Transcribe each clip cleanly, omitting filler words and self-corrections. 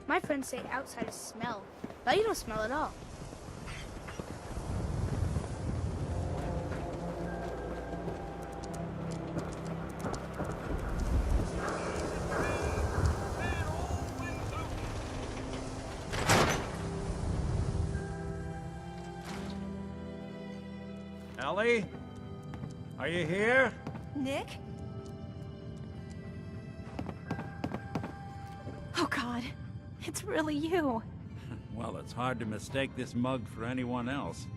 My friends say outsiders smell, but you don't smell at all. Ellie? Are you here? Nick? Oh God, it's really you. Well, it's hard to mistake this mug for anyone else.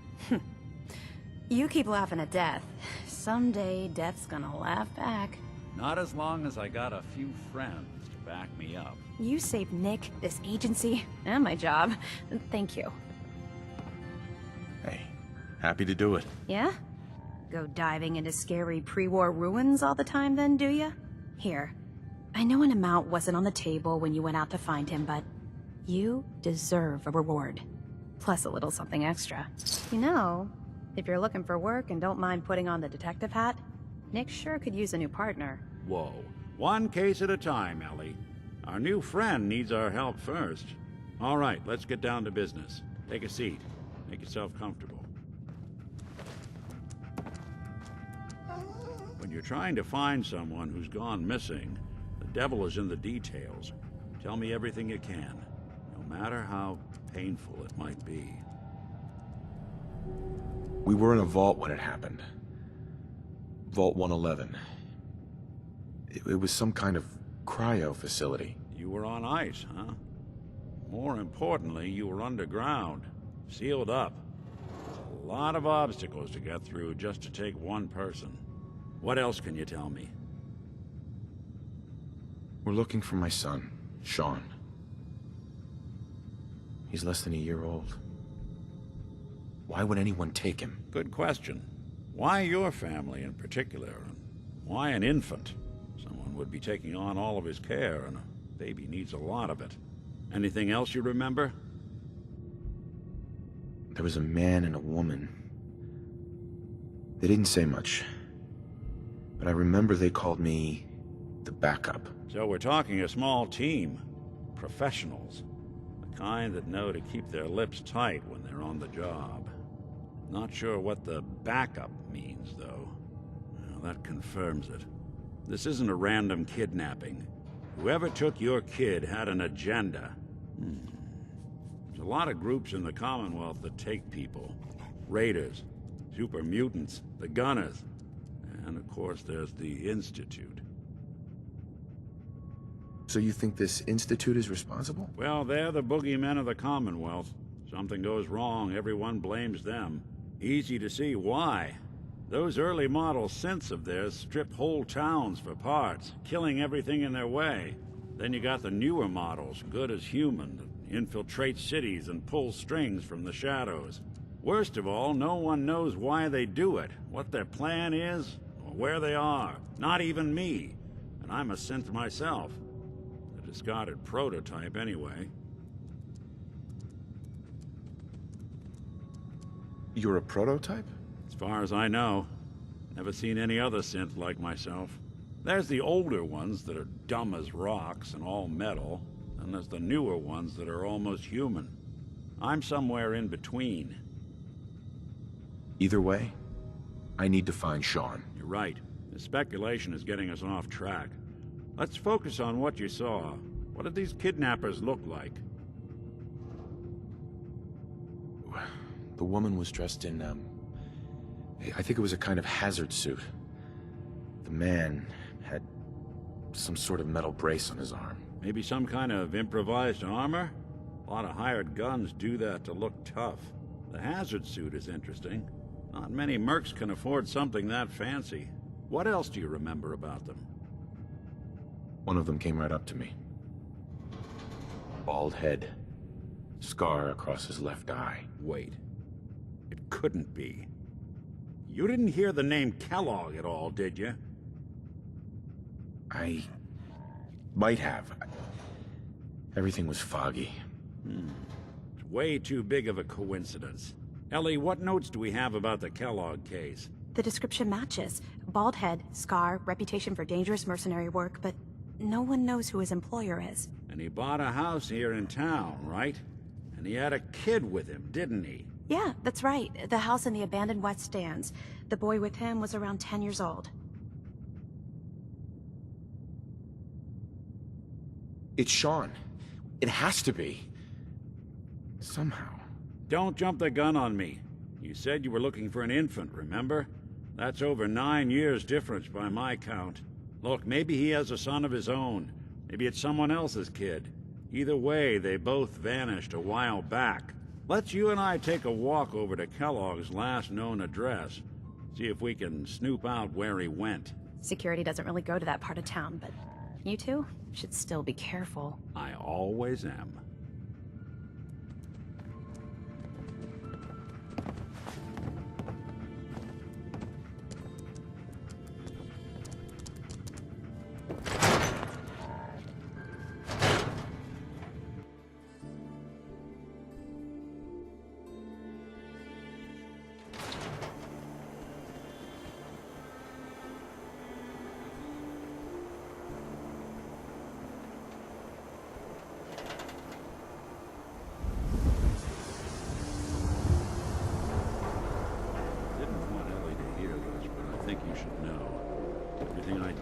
You keep laughing at death. Someday, death's gonna laugh back. Not as long as I got a few friends to back me up. You saved Nick, this agency, and my job. Thank you. Hey, happy to do it. Yeah? Go diving into scary pre-war ruins all the time then, do ya? Here. I know an amount wasn't on the table when you went out to find him, but you deserve a reward. Plus a little something extra. You know, if you're looking for work and don't mind putting on the detective hat, Nick sure could use a new partner. Whoa. One case at a time, Ellie. Our new friend needs our help first. All right, let's get down to business. Take a seat. Make yourself comfortable. When you're trying to find someone who's gone missing, the devil is in the details. Tell me everything you can, no matter how painful it might be. We were in a vault when it happened. Vault 111. It was some kind of cryo facility. You were on ice, huh? More importantly, you were underground, sealed up. A lot of obstacles to get through just to take one person. What else can you tell me? We're looking for my son, Sean. He's less than a year old. Why would anyone take him? Good question. Why your family in particular? And why an infant? Someone would be taking on all of his care, and a baby needs a lot of it. Anything else you remember? There was a man and a woman. They didn't say much. But I remember they called me the backup. So we're talking a small team. Professionals. The kind that know to keep their lips tight when they're on the job. Not sure what the backup means, though. Well, that confirms it. This isn't a random kidnapping. Whoever took your kid had an agenda. There's a lot of groups in the Commonwealth that take people. Raiders, super mutants, the Gunners. And of course, there's the Institute. So you think this Institute is responsible? Well, they're the boogeymen of the Commonwealth. Something goes wrong, everyone blames them. Easy to see why. Those early model synths of theirs stripped whole towns for parts, killing everything in their way. Then you got the newer models, good as human, that infiltrate cities and pull strings from the shadows. Worst of all, no one knows why they do it, what their plan is, or where they are. Not even me. And I'm a synth myself. A discarded prototype, anyway. You're a prototype? As far as I know. Never seen any other synth like myself. There's the older ones that are dumb as rocks and all metal, and there's the newer ones that are almost human. I'm somewhere in between. Either way, I need to find Sean. You're right. The speculation is getting us off track. Let's focus on what you saw. What did these kidnappers look like? The woman was dressed in, I think it was a kind of hazard suit. The man had some sort of metal brace on his arm. Maybe some kind of improvised armor? A lot of hired guns do that to look tough. The hazard suit is interesting. Not many mercs can afford something that fancy. What else do you remember about them? One of them came right up to me. Bald head. Scar across his left eye. Wait. It couldn't be. You didn't hear the name Kellogg at all, did you? I might have. Everything was foggy. It's way too big of a coincidence. Ellie, what notes do we have about the Kellogg case? The description matches. Bald head, scar, reputation for dangerous mercenary work, but no one knows who his employer is. And he bought a house here in town, right? And he had a kid with him, didn't he? Yeah, that's right. The house in the abandoned West Stands. The boy with him was around 10 years old. It's Sean. It has to be. Somehow. Don't jump the gun on me. You said you were looking for an infant, remember? That's over 9 years difference by my count. Look, maybe he has a son of his own. Maybe it's someone else's kid. Either way, they both vanished a while back. Let's you and I take a walk over to Kellogg's last known address. See if we can snoop out where he went. Security doesn't really go to that part of town, but you two should still be careful. I always am.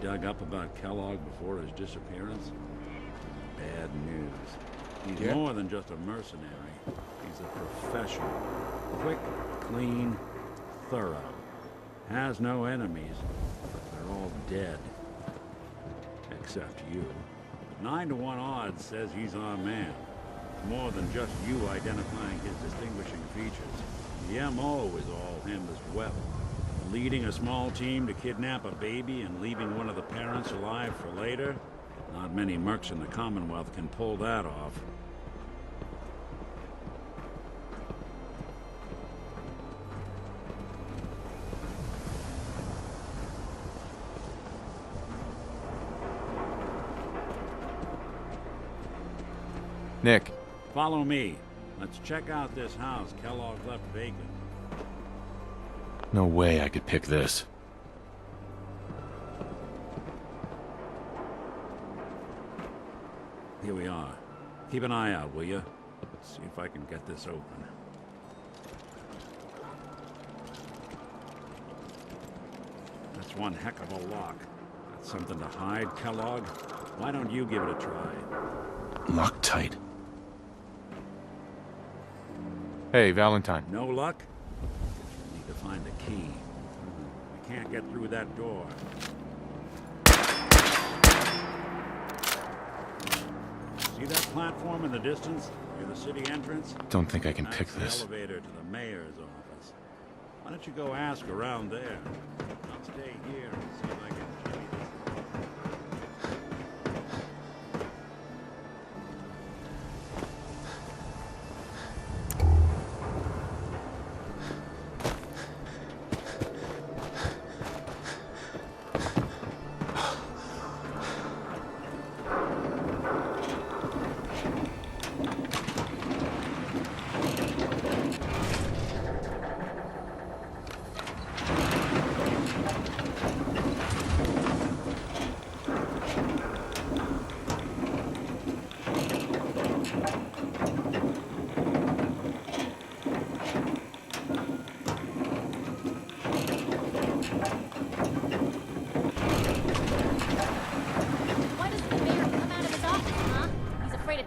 Dug up about Kellogg before his disappearance? Bad news. He's more than just a mercenary. He's a professional. Quick, clean, thorough. Has no enemies. They're all dead. Except you. 9 to 1 odds says he's our man. More than just you identifying his distinguishing features. The MO is all him as well. Leading a small team to kidnap a baby and leaving one of the parents alive for later? Not many mercs in the Commonwealth can pull that off. Nick. Follow me. Let's check out this house Kellogg left vacant. No way I could pick this. Here we are. Keep an eye out, will you? See if I can get this open. That's one heck of a lock. Got something to hide, Kellogg? Why don't you give it a try? Locked tight. Hey, Valentine. No luck? We need to find the key. We can't get through that door. See that platform in the distance? Near the city entrance? Don't think I can pick That's this. the elevator to the mayor's office. Why don't you go ask around there? I'll stay here and see if I can jimmy this.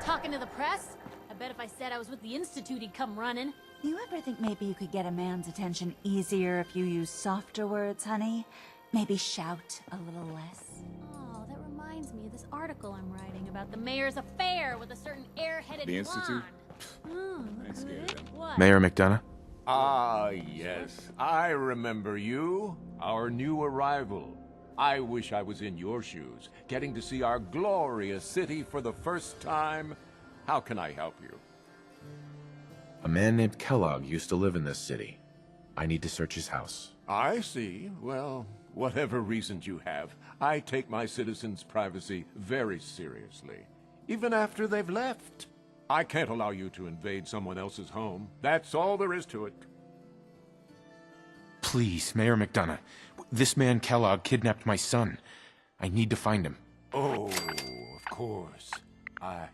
Talking to the press? I bet if I said I was with the Institute, he'd come running. Do you ever think maybe you could get a man's attention easier if you use softer words, honey? Maybe shout a little less? Oh, that reminds me of this article I'm writing about the mayor's affair with a certain air-headed The Institute? I scared him. What? Mayor McDonough? Ah, yes. I remember you. Our new arrival. I wish I was in your shoes, getting to see our glorious city for the first time. How can I help you? A man named Kellogg used to live in this city. I need to search his house. I see. Well, whatever reasons you have, I take my citizens' privacy very seriously, even after they've left. I can't allow you to invade someone else's home. That's all there is to it. Please, Mayor McDonough. This man Kellogg kidnapped my son. I need to find him. Oh, of course. I